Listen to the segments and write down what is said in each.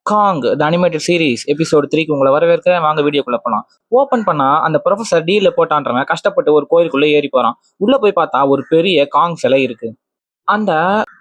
காங் த animated series episode 3க்கு உங்களை வரவேற்கிறேன். வாங்க வீடியோக்குள்ள போலாம். ஓபன் பண்ணா அந்த ப்ரொஃபசர் டீல போட்டான்றவன் கஷ்டப்பட்டு ஒரு கோயிலுக்குள்ள ஏறி போறான். உள்ள போய் பார்த்தா ஒரு பெரிய காங் சிலை இருக்கு. அந்த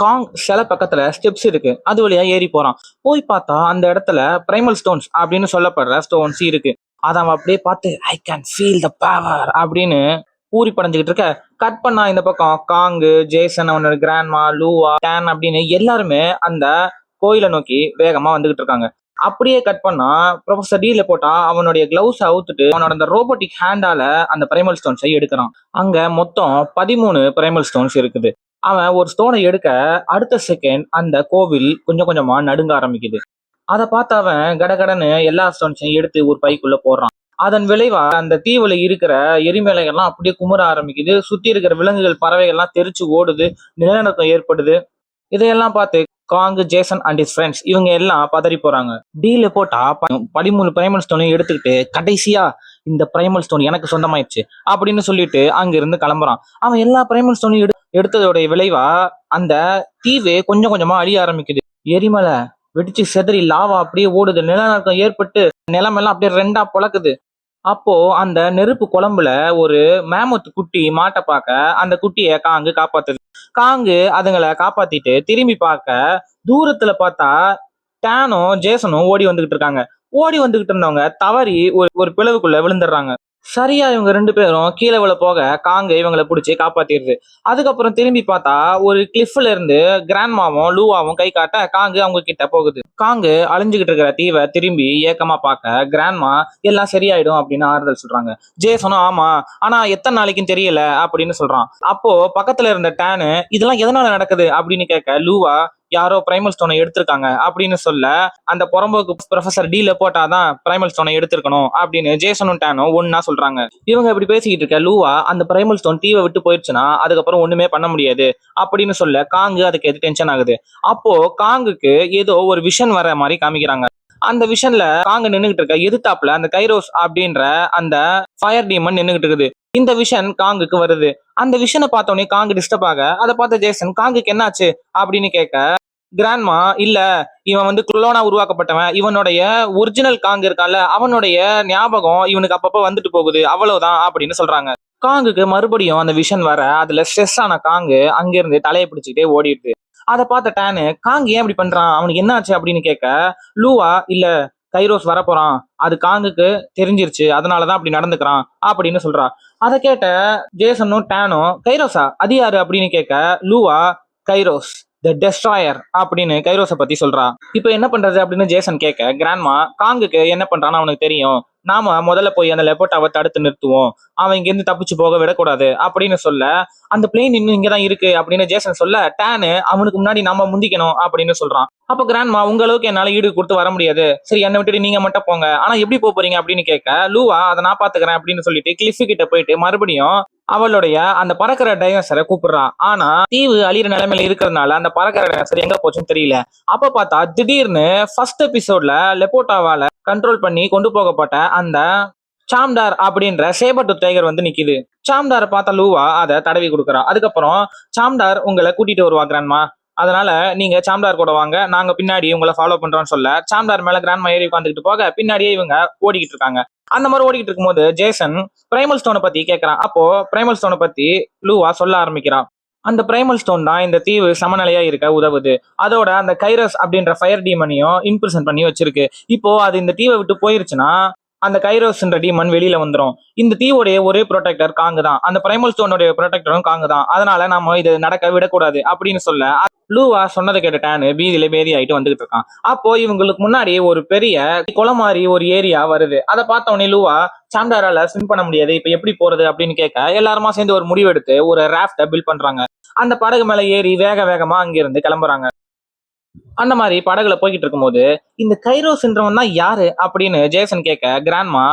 காங் சிலை பக்கத்துல ஸ்டெப்ஸ் இருக்கு. அது வழியா ஏறி போறான். போய் பார்த்தா அந்த இடத்துல பிரைமல் ஸ்டோன்ஸ் அப்படின்னு சொல்லப்படுற ஸ்டோன்ஸ் இருக்கு. அதை அவன் அப்படியே பார்த்து I can feel the power அப்படின்னு பூரி படைஞ்சுக்கிட்டு இருக்க. கட் பண்ணா இந்த பக்கம் காங்கு, ஜேசன், அவனோட கிராண்ட்மா, லூவா, டேன் அப்படின்னு எல்லாருமே அந்த கோயிலை நோக்கி வேகமா வந்துகிட்டு இருக்காங்க. அப்படியே கட் பண்ணா ப்ரொஃபசர் டீல போட்டா அவனுடைய கிளவுஸ் அவுத்துட்டு அவனோட அந்த ரோபோட்டிக் ஹேண்டால அந்த பிரைமல் ஸ்டோன்ஸை எடுக்கிறான். அங்க மொத்தம் 13 பிரைமல் ஸ்டோன்ஸ் இருக்குது. அவன் ஒரு ஸ்டோனை எடுக்க அடுத்த செகண்ட் அந்த கோவில் கொஞ்சம் கொஞ்சமா நடுங்க ஆரம்பிக்குது. அதை பார்த்து அவன் கடகடன்னு எல்லா ஸ்டோன்ஸையும் எடுத்து ஒரு பைக்குள்ள போடுறான். அதன் விளைவா அந்த தீவுல இருக்கிற எரிமலைகள்லாம் அப்படியே குமுற ஆரம்பிக்குது. சுத்தி இருக்கிற விலங்குகள், பறவைகள்லாம் தெரிச்சு ஓடுது. நிலநடுக்கம் ஏற்படுது. இதையெல்லாம் பார்த்து காங்கு, ஜேசன் அண்ட் இஸ் ஃப்ரெண்ட்ஸ் இவங்க எல்லாம் பதறி போறாங்க. டீல போட்டா 13 பிரைமல் ஸ்டோனையும் எடுத்துக்கிட்டு கடைசியா இந்த பிரைமல் ஸ்டோன் எனக்கு சொந்தமாயிடுச்சு அப்படின்னு சொல்லிட்டு அங்க இருந்து கிளம்புறான். அவன் எல்லா பிரைமல் ஸ்டோனையும் எடுத்ததோடைய விளைவா அந்த தீவு கொஞ்சம் கொஞ்சமா அழிய ஆரம்பிக்குது. எரிமலை வெடிச்சு செதறி லாவா அப்படியே ஓடுது. நிலநடுக்கம் ஏற்பட்டு நிலமெல்லாம் அப்படியே ரெண்டா பொழக்குது. அப்போ அந்த நெருப்பு குழம்புல ஒரு மேமத்து குட்டி மாட்டை பார்க்க அந்த குட்டிய காங்கு காப்பாத்துது. காங்கு அதுங்களை காப்பாத்திட்டு திரும்பி பார்க்க தூரத்துல பார்த்தா டேனும் ஜேசனும் ஓடி வந்துகிட்டு இருக்காங்க. ஓடி வந்துகிட்டு இருந்தவங்க தவறி ஒரு பிளவுக்குள்ள விழுந்துடுறாங்க. சரியா இவங்க 2 பேரும் கீழே விழ போக காங்கு இவங்களை பிடிச்சி காப்பாத்திடுது. அதுக்கப்புறம் திரும்பி பார்த்தா ஒரு கிளிஃப்ல இருந்து கிராண்ட்மாவும் லூவாவும் கை காட்ட காங்கு அவங்க கிட்ட போகுது. காங்கு அழிஞ்சுகிட்டு இருக்கிற தீவை திரும்பி ஏக்கமா பார்க்க கிராண்ட்மா எல்லாம் சரியாயிடும் அப்படின்னு ஆறுதல் சொல்றாங்க. ஜேசனும் ஆமா, ஆனா எத்தனை நாளைக்குன்னு தெரியல அப்படின்னு சொல்றான். அப்போ பக்கத்துல இருந்த டேனு இதெல்லாம் எதனால நடக்குது அப்படின்னு கேட்க லூவா யாரோ பிரைமல் ஸ்டோனை எடுத்திருக்காங்க அப்படின்னு சொல்ல அந்த புறம்போக்கு ப்ரொஃபசர் டீல போட்டாதான் பிரைமல் ஸ்டோனை எடுத்திருக்கணும் அப்படின்னு ஜேசனும் டேனும் ஒன்னா சொல்றாங்க. இவங்க இப்படி பேசிக்கிட்டு இருக்க லூவா அந்த பிரைமல் ஸ்டோன் தீவை விட்டு போயிடுச்சுன்னா அதுக்கப்புறம் ஒண்ணுமே பண்ண முடியாது அப்படின்னு சொல்ல காங்கு அதுக்கு எது டென்ஷன் ஆகுது. அப்போ காங்குக்கு ஏதோ ஒரு விஷன் வர மாதிரி காமிக்கிறாங்க. அந்த விஷன்ல காங்கு நின்னுகிட்டு இருக்க எதிர்த்தாப்புல அந்த கைரோஸ் அப்படின்ற அந்த ஃபயர் டீமன் நின்னுகிட்டு இருக்குது. இந்த விஷன் காங்குக்கு வருது. அந்த விஷனை பார்த்தோன்னே காங்கு டிஸ்டர்ப் ஆக அதை பார்த்த ஜேசன் காங்குக்கு என்னாச்சு அப்படின்னு கேட்க கிராண்ட்மா இல்ல, இவன் குளோனா உருவாக்கப்பட்டவன், இவனுடைய ஒரிஜினல் காங்கு இருக்கான்ல அவனுடைய ஞாபகம் இவனுக்கு அப்பப்ப வந்துட்டு போகுது, அவ்வளவுதான் அப்படின்னு சொல்றாங்க. காங்குக்கு மறுபடியும் அந்த விஷன் வர அதுல ஸ்ட்ரெஸ் ஆன காங்கு அங்கிருந்து தலையை பிடிச்சிக்கிட்டே ஓடிடுது. அதை பார்த்த டேனு காங்கு ஏன் இப்படி பண்றான், அவனுக்கு என்ன ஆச்சு அப்படின்னு கேட்க லூவா இல்ல, கைரோஸ் வரப்போறான், அது காங்குக்கு தெரிஞ்சிருச்சு, அதனாலதான் அப்படி நடந்துக்கிறான் அப்படின்னு சொல்றா. அதை கேட்ட ஜேசனும் டேனும் கைரோஸா அது யாரு அப்படின்னு கேட்க லூவா கைரோஸ் த டெஸ்ட்ராயர் அப்படின்னு கைரோஸை பத்தி சொல்றா. இப்ப என்ன பண்றது அப்படின்னு ஜேசன் கேட்க கிராண்ட்மா காங்குக்கு என்ன பண்றான்னு அவனுக்கு தெரியும், நாம முதல்ல போய் அந்த லெப்போட்டாவை தடுத்து நிறுத்துவோம், அவன் இங்க இருந்து தப்பிச்சு போக விடக்கூடாது அப்படின்னு சொல்ல அந்த பிளேன் இன்னும் இங்கதான் இருக்கு அப்படின்னு ஜேசன் சொல்ல டேனு அவனுக்கு முன்னாடி நாம முந்திக்கணும் அப்படின்னு சொல்றான். அப்ப கிராண்ட்மா உங்க அளவுக்கு என்னால ஈடு கொடுத்து வர முடியாது, சரி என்னை விட்டுட்டு நீங்க மட்டும் போங்க, ஆனா எப்படி போறீங்க அப்படின்னு கேட்க லூவா அதை நான் பாத்துக்கிறேன் அப்படின்னு சொல்லிட்டு கிளிஃப் கிட்ட போயிட்டு மறுபடியும் அவளுடைய அந்த பறக்கிற டைனோசரை கூப்பிடுறான். ஆனா தீவு அழியிற நிலைமையில இருக்கிறதுனால அந்த பறக்கிற டைனோசர் எங்க போச்சுன்னு தெரியல. அப்ப பார்த்தா திடீர்னு ஃபர்ஸ்ட் எபிசோட்ல லெப்போட்டாவால கண்ட்ரோல் பண்ணி கொண்டு போகப்பட்ட அந்த சாம்டார் அப்படின்ற சேபர்டு டைகர் நிக்குது. சாம்டாரை பார்த்தா லூவா அதை தடவி கொடுக்குறா. அதுக்கப்புறம் சாம்டார் உங்களை கூட்டிட்டு வருவா கிராண்ட்மா, அதனால நீங்க சாம்டார் கூட வாங்க, நாங்க பின்னாடி உங்களை ஃபாலோ பண்றோம்னு சொல்ல சாம்டார் மேல கிராண்ட்மா ஏறி உட்காந்துக்கிட்டு போக பின்னாடியே இவங்க ஓடிக்கிட்டு இருக்காங்க. அந்த மாதிரி ஓடிக்கிட்டு இருக்கும்போது ஜேசன் பிரைமல் ஸ்டோனை பத்தி கேட்கறான். அப்போ பிரைமல் ஸ்டோனை பத்தி லூவா சொல்ல ஆரம்பிக்கிறான். அந்த பிரைமல் ஸ்டோன் தான் இந்த தீவு சமநிலையா இருக்க உதவுது, அதோட அந்த கைரஸ் அப்படின்ற ஃபயர் டீமனையும் இம்ப்ரிசன் பண்ணி வச்சிருக்கு. இப்போ அது இந்த தீவை விட்டு போயிருச்சுன்னா அந்த கைரோஸ்ன்ற டீமன் வெளியில வந்துடும். இந்த தீவோடைய ஒரே ப்ரொடெக்டர் காங்கு தான், அந்த பிரைமல் ஸ்டோனுடைய ப்ரொடெக்டரும் காங்கு தான், அதனால நாம இது நடக்க விடக்கூடாது அப்படின்னு சொல்ல லூவா சொன்னதை கேட்ட டேனு பீதியில பேதி ஆயிட்டு வந்துகிட்டு இருக்கான். அப்போ இவங்களுக்கு முன்னாடி ஒரு பெரிய குளம் மாதிரி ஒரு ஏரியா வருது. அதை பார்த்த உடனே லூவா சாம்டாரால ஸ்விம் பண்ண முடியாது, இப்ப எப்படி போறது அப்படின்னு கேட்க எல்லாருமா சேர்ந்து ஒரு முடிவெடுத்து ஒரு ராஃப்ட பில்ட் பண்றாங்க. அந்த படகு மேல ஏறி வேக வேகமா அங்கிருந்து கிளம்புறாங்க. அந்த மாதிரி படகுல போய்கிட்டு இருக்கும்போது இந்த கைரோஸ்ன்றவன் தான் யாரு அப்படின்னு ஜேசன் கேட்க கிராண்ட்மா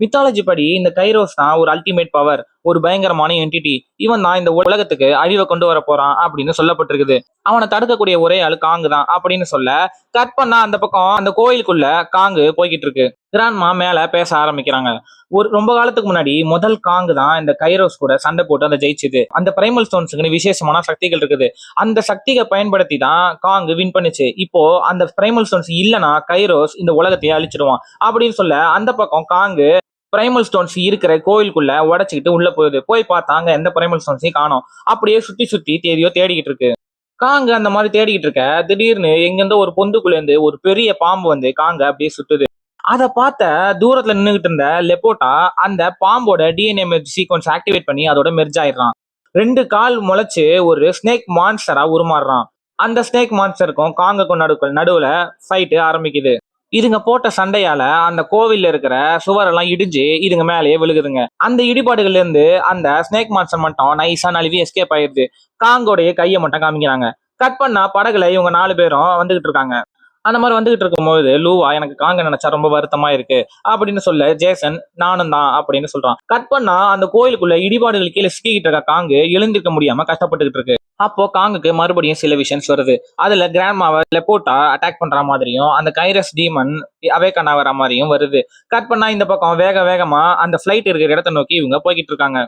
மித்தாலஜி படி இந்த கைரோஸ் தான் ஒரு அல்டிமேட் பவர், ஒரு பயங்கரமான என்டிட்டி. இவன் தான் இந்த உலகத்துக்கு அழிவை கொண்டு வர போறான் அப்படின்னு சொல்லப்பட்டிருக்குது. அவனை தடுக்கக்கூடிய ஒரே ஆளு காங்கு தான் அப்படின்னு சொல்ல, கட் பண்ணா அந்த பக்கம் அந்த கோயிலுக்குள்ள காங்கு போய்கிட்டு இருக்கு. கிராண்ட்மா மேல பேச ஆரம்பிக்கிறாங்க. ஒரு ரொம்ப காலத்துக்கு முன்னாடி முதல் காங்கு தான் இந்த கைரோஸ் கூட சண்டை போட்டு அந்த ஜெயிச்சுது. அந்த பிரைமல் ஸ்டோன்ஸுக்கு விசேஷமான சக்திகள் இருக்குது. அந்த சக்தியை பயன்படுத்தி தான் காங்கு வின் பண்ணுச்சு. இப்போ அந்த பிரைமல் ஸ்டோன்ஸ் இல்லைன்னா கைரோஸ் இந்த உலகத்தையே அழிச்சிடுவான் அப்படின்னு சொல்ல, அந்த பக்கம் காங்கு பிரைமல் ஸ்டோன்ஸ் இருக்கிற கோயிலுக்குள்ள உடைச்சுக்கிட்டு உள்ள போகுது. போய் பார்த்தாங்க எந்த பிரைமல் ஸ்டோன்ஸையும் காணோம். அப்படியே சுத்தி சுத்தி தேடிக்கிட்டு இருக்கு. காங்க அந்த மாதிரி தேடிக்கிட்டு இருக்க திடீர்னு எங்கிருந்தோ ஒரு பொந்துக்குள்ள இருந்து ஒரு பெரிய பாம்பு வந்து காங்க அப்படியே சுத்துது. அதை பார்த்த தூரத்துல நின்றுகிட்டு இருந்த லெப்போட்டா அந்த பாம்போட டிஎன்ஏ சீக்வன்ஸ் ஆக்டிவேட் பண்ணி அதோட மெர்ஜ் ஆயிடுறான். 2 கால் முளைச்சு ஒரு ஸ்னேக் மான்ஸ்டரா உருமாறுறான். அந்த ஸ்னேக் மான்ஸ்டருக்கும் காங்குக்கும் நடுவுல ஃபைட் ஆரம்பிக்குது. இதுங்க போட்ட சண்டையால அந்த கோவில்ல இருக்கிற சுவரெல்லாம் இடிஞ்சு இதுங்க மேலேயே விழுகுதுங்க. அந்த இடிபாடுகள்ல இருந்து அந்த ஸ்னேக் மான்ஸ்டர் மட்டும் நைஸா நழுவி எஸ்கேப் ஆயிருது. காங்கோடைய கையை மட்டும் காமிக்கிறாங்க. கட் பண்ணா படகுல இவங்க 4 பேரும் வந்துகிட்டு இருக்காங்க. அந்த மாதிரி வந்துகிட்டு இருக்கும்போது லூவா எனக்கு காங்க நினைச்சா ரொம்ப வருத்தமா இருக்கு அப்படின்னு சொல்ல, ஜேசன் நானும் தான் அப்படின்னு சொல்றான். கட் பண்ணா அந்த கோயிலுக்குள்ள இடிபாடுகள் கீழே சிக்கிக்கிட்டு இருக்க காங்கு எழுந்திருக்க முடியாம கஷ்டப்பட்டுக்கிட்டு இருக்கு. அப்போ காங்குக்கு மறுபடியும் சில விஷயம்ஸ் வருது. அதுல கிராண்ட்மாவை லெப்போட்டா அட்டாக் பண்ற மாதிரியும் அந்த கைரஸ் டீமன் அவேக்கன் ஆகிற மாதிரியும் வருது. கட் பண்ணா இந்த பக்கம் வேகமா அந்த பிளைட் இருக்கிற இடத்தை நோக்கி இவங்க போய்கிட்டு இருக்காங்க.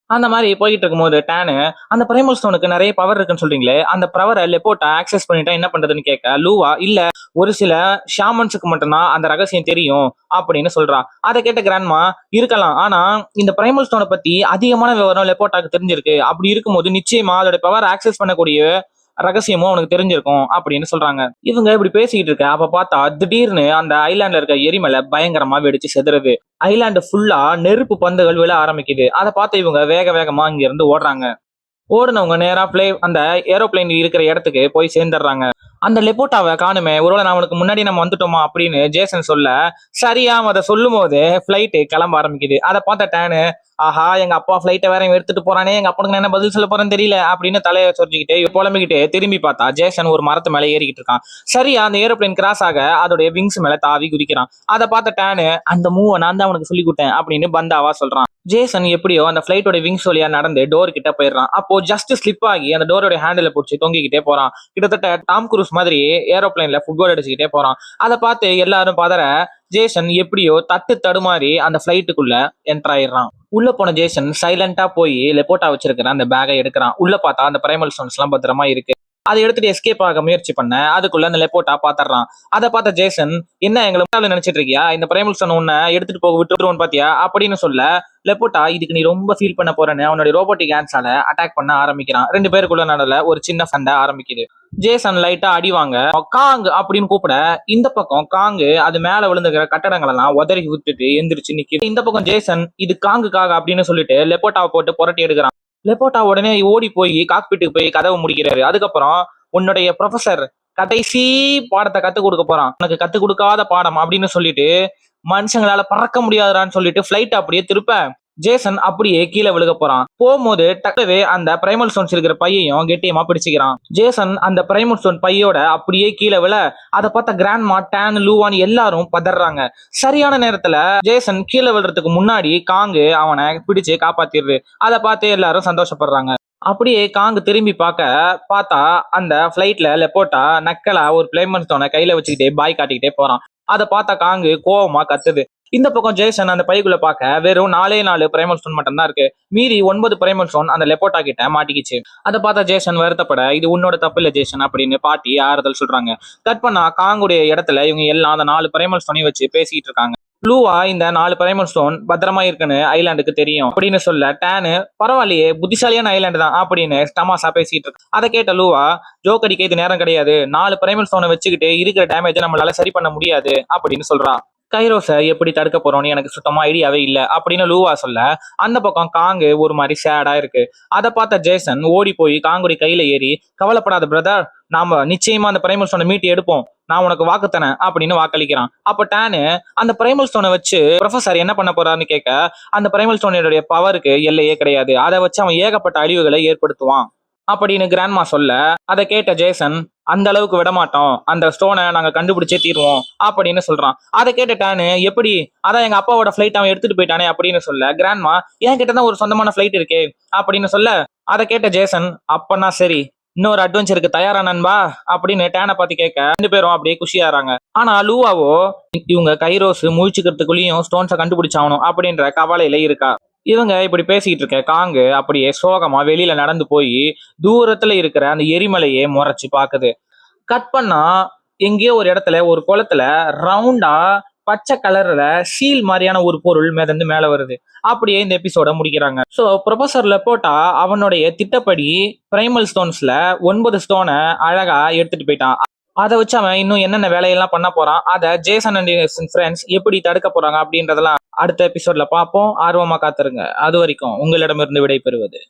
அந்த மாதிரி போயிட்டு இருக்கும்போது டேனு அந்த பிரைமல் ஸ்டோனுக்கு நிறைய பவர் இருக்குன்னு சொல்றீங்களே, அந்த பவரை லெப்போட்டா ஆக்சஸ் பண்ணிட்டா என்ன பண்றதுன்னு கேட்க, லூவா இல்ல ஒரு சில ஷாமன்ஸுக்கு மட்டும்தான் அந்த ரகசியம் தெரியும் அப்படின்னு சொல்றா. அதை கேட்ட கிராண்ட்மா இருக்கலாம், ஆனா இந்த பிரைமல் ஸ்டோனை பத்தி அதிகமான விவரம் லெப்போட்டாக்கு தெரிஞ்சிருக்கு. அப்படி இருக்கும்போது நிச்சயமா அதோட பவர் ஆக்சஸ் பண்ணக்கூடிய ரகசியமும் அவனுக்கு தெரிஞ்சிருக்கும் அப்படின்னு சொல்றாங்க. இவங்க இப்படி பேசிக்கிட்டு இருக்க அப்ப பார்த்தா திடீர்னு அந்த ஐலாண்ட்ல இருக்க எரிமலை பயங்கரமா வெடிச்சு செதுறது. ஐலாண்டு ஃபுல்லா நெருப்பு பந்துகள் விழ ஆரம்பிக்குது. அதை பார்த்து இவங்க வேகமா இங்க இருந்து ஓடுறாங்க. ஓடுனவங்க நேரா அந்த ஏரோப்ளைன் இருக்கிற இடத்துக்கு போய் சேர்ந்துடுறாங்க. அந்த லெப்போட்டாவை காணுமே, ஒருவேளை நான் உனக்கு முன்னாடி நம்ம வந்துட்டோமா அப்படின்னு ஜேசன் சொல்ல, சரியா அதை சொல்லும் போது பிளைட் கிளம்ப ஆரம்பிக்குது. அதை பார்த்த டேனு ஆஹா எங்க அப்பா பிளைட்டை வேற எடுத்துட்டு போறானே, எங்க அப்பனுக்கு என்ன பதில் சொல்ல போறேன்னு தெரியல அப்படின்னு தலையை சொரிஞ்சுக்கிட்டே புலம்பிக்கிட்டே திரும்பி பார்த்தா ஜேசன் ஒரு மரத்து மேல ஏறிக்கிட்டு இருக்கான். சரியா அந்த ஏரோப்ளைன் கிராஸ் ஆக அதோடைய விங்ஸ் மேல தாவி குதிக்கிறான். அதை பார்த்த டேனு அந்த மூவை நான் தான் அவனுக்கு சொல்லி கொடுத்தேன் அப்படின்னு பந்தாவா சொல்றான். ஜேசன் எப்படியோ அந்த பிளைட்டோட விங்ஸ் வழியா நடந்து டோர் கிட்ட போயிடுறான். அப்போ ஜஸ்ட் ஸ்லிப் ஆகி அந்த டோரோட ஹேண்டில பிடிச்சி தொங்கிக்கிட்டே போறான். கிட்டத்தட்ட டாம் குரூஸ் மாதிரி ஏரோப்ளைன்ல ஃபுட்பால் அடிச்சுக்கிட்டே போறான். அதை பார்த்து எல்லாரும் பதற ஜேசன் எப்படியோ தடுமாறி அந்த பிளைட்டுக்குள்ள என்டர் ஆயிடுறான். உள்ள போன ஜேசன் சைலண்டா போய் லெப்போட்டா வச்சிருக்கிற அந்த பேக்கை எடுக்கிறான். உள்ள பார்த்தா அந்த பிரைமல் ஸ்டோன்ஸ் எல்லாம் பத்திரமா இருக்கு. அதை எடுத்துட்டு எஸ்கேப் ஆக முயற்சி பண்ண அதுக்குள்ள அந்த லெப்போட்டா பாத்துறான். அதை பார்த்த ஜேசன் என்ன எங்களை நினைச்சிட்டு இருக்கியா, இந்த பிரைமல் ஸ்டோன் உன்னை எடுத்துட்டு போக விட்டுருவோன்னு பாத்தியா அப்படின்னு சொல்ல, லெப்போட்டா இதுக்கு நீ ரொம்ப ஃபீல் பண்ண போறேன்னு அவனுடைய ரோபோட்டிக் ஹேண்ட்ஸால அட்டாக் பண்ண ஆரம்பிக்கிறான். 2 பேருக்குள்ள நடுவுல ஒரு சின்ன சண்டை ஆரம்பிக்குது. ஜேசன் லைட்டா அடிவாங்க. காங் அப்படின்னு கூப்பிட இந்த பக்கம் காங்கு அது மேல விழுந்துக்கிற கட்டடங்கள் எல்லாம் உதறி விட்டுட்டு எந்திரிச்சு நிக்குது. இந்த பக்கம் ஜேசன் இது காங்குக்காக அப்படின்னு சொல்லிட்டு லெப்போட்டாவை போட்டு புரட்டி எடுக்கிறான். லெப்போட்டா உடனே ஓடி போய் காக்பிட்டுக்கு போய் கதவை முடிக்கிறாரு. அதுக்கப்புறம் உன்னுடைய ப்ரொஃபசர் கடைசி பாடத்தை கத்துக் கொடுக்க போறான், உனக்கு கத்துக் கொடுக்காத பாடம் அப்படின்னு சொல்லிட்டு மனுஷங்களால பறக்க முடியாதான்னு சொல்லிட்டு பிளைட் அப்படியே திருப்ப ஜேசன் அப்படியே கீழே விழுக போறான். போகும்போது டக்குவே அந்த பிரைமல் ஸ்டோன்ஸ் இருக்கிற பையையும் கெட்டியமா பிடிச்சிக்கிறான். ஜேசன் அந்த பிரைமல் ஸ்டோன் பையோட அப்படியே கீழே விழ அதை பார்த்த கிராண்ட்மா டேன் லூவான் எல்லாரும் பதறாங்க. சரியான நேரத்துல ஜேசன் கீழே விழுறதுக்கு முன்னாடி காங்கு அவனை பிடிச்சு காப்பாத்திடுது. அதை பார்த்து எல்லாரும் சந்தோஷப்படுறாங்க. அப்படியே காங்கு திரும்பி பார்த்தா அந்த பிளைட்ல லெப்போட்டா நக்கலா ஒரு பிரைமல் ஸ்டோனை கையில வச்சுக்கிட்டே பாய் காட்டிக்கிட்டே போறான். அதை பார்த்தா காங்கு கோவமா கத்துது. இந்த பக்கம் ஜேசன் அந்த பைக்குள்ள பார்க்க வெறும் 4 பிரைமல் ஸ்டோன் மட்டும் தான் இருக்கு. மீதி 9 பிரைமல் ஸ்டோன் அந்த லெப்போட்டா கிட்ட மாட்டிக்கிச்சு. அதை பார்த்தா ஜேசன் வருத்தப்பட இது உன்னோட தப்பு இல்ல ஜேசன் அப்படின்னு பாட்டி ஆறுதல் சொல்றாங்க. கட் பண்ணா காங்குடைய இடத்துல இவங்க எல்லாம் அந்த 4 பிரைமல் ஸ்டோனையும் வச்சு பேசிட்டு இருக்காங்க. லூவா இந்த 4 பிரைமல் ஸ்டோன் பத்திரமா இருக்குன்னு ஐலாண்டுக்கு தெரியும் அப்படின்னு சொல்ல, டேனு பரவாயில்லையே புத்திசாலியான ஐலாண்டு தான் அப்படின்னு தமாசா பேசிட்டு இருக்கு. அதை கேட்ட லூவா ஜோக் அடிக்க இது நேரம் கிடையாது, 4 பிரைமல் ஸ்டோனை வச்சுக்கிட்டு இருக்கிற டேமேஜை நம்மளால சரி பண்ண முடியாது அப்படின்னு சொல்றா. கைரோஸை எப்படி தடுக்க போறோம்னு எனக்கு சுத்தமா ஐடியாவே இல்லை அப்படின்னு லூவா சொல்ல, அந்த பக்கம் காங்கு ஒரு மாதிரி சேடா இருக்கு. அதை பார்த்த ஜேசன் ஓடி போய் காங்குடி கையில ஏறி கவலைப்படாத பிரதர், நாம நிச்சயமா அந்த பிரைமல் ஸ்டோனை மீட்டி எடுப்போம், நான் உனக்கு வாக்குத்தனேன் அப்படின்னு வாக்களிக்கிறான். அப்ப டேனு அந்த பிரைமல் ஸ்டோனை வச்சு ப்ரொஃபசர் என்ன பண்ண போறாருன்னு கேட்க, அந்த பிரைமல் ஸ்டோனுடைய பவருக்கு எல்லையே கிடையாது, அதை வச்சு அவன் ஏகப்பட்ட அழிவுகளை ஏற்படுத்துவான் அப்படின்னு கிராண்ட்மா சொல்ல, அதை கேட்ட ஜேசன் அந்த அளவுக்கு விட மாட்டோம், அந்த ஸ்டோனை நாங்க கண்டுபிடிச்சே தீருவோம் அப்படின்னு சொல்றான். அதை கேட்ட டானு, எப்படி, அதான் எங்க அப்பாவோட ஃபிளைட் அவன் எடுத்துட்டு போயிட்டானே அப்படின்னு சொல்ல, கிராண்ட்மா என் கிட்ட தான் ஒரு சொந்தமான ஃபிளைட் இருக்கே அப்படின்னு சொல்ல, அதை கேட்ட ஜேசன், அப்பனா சரி, இன்னொரு அட்வென்ச்சருக்கு தயாரா நண்பா அப்படின்னு டேனை பார்த்து கேட்க, 2 பேரும் அப்படியே குஷியாறாங்க. ஆனா லூவாவோ இவங்க கைரோஸ் முழிச்சுக்கிறதுக்குள்ளேயும் ஸ்டோன்ஸை கண்டுபிடிச்சாகணும் அப்படின்ற கவலையில இருக்கா. இவங்க இப்படி பேசிக்கிட்டு இருக்க காங்கு அப்படியே சோகமா வெளியில நடந்து போய் தூரத்துல இருக்கிற அந்த எரிமலையே முறைச்சு பாக்குது. கட் பண்ணா எங்கேயோ ஒரு இடத்துல ஒரு குளத்துல ரவுண்டா பச்சை கலர்ல சீல் மாதிரியான ஒரு பொருள் மிதந்து மேல வருது. அப்படியே இந்த எபிசோட முடிக்கிறாங்க. சோ ப்ரொஃபசர் லெப்போட்டா அவனுடைய திட்டப்படி பிரைமல் ஸ்டோன்ஸ்ல 9 ஸ்டோனை அழகா எடுத்துட்டு போயிட்டான். அதை வச்சு அவன் இன்னும் என்னென்ன வேலையெல்லாம் பண்ண போறான், அதை ஜேசன் அண்ட் ஃப்ரெண்ட்ஸ் எப்படி தடுக்க போறாங்க அப்படின்றதெல்லாம் அடுத்த எபிசோட்ல பார்ப்போம். ஆர்வமா காத்துருங்க. அது வரைக்கும் உங்களிடமிருந்து விடை பெறுவது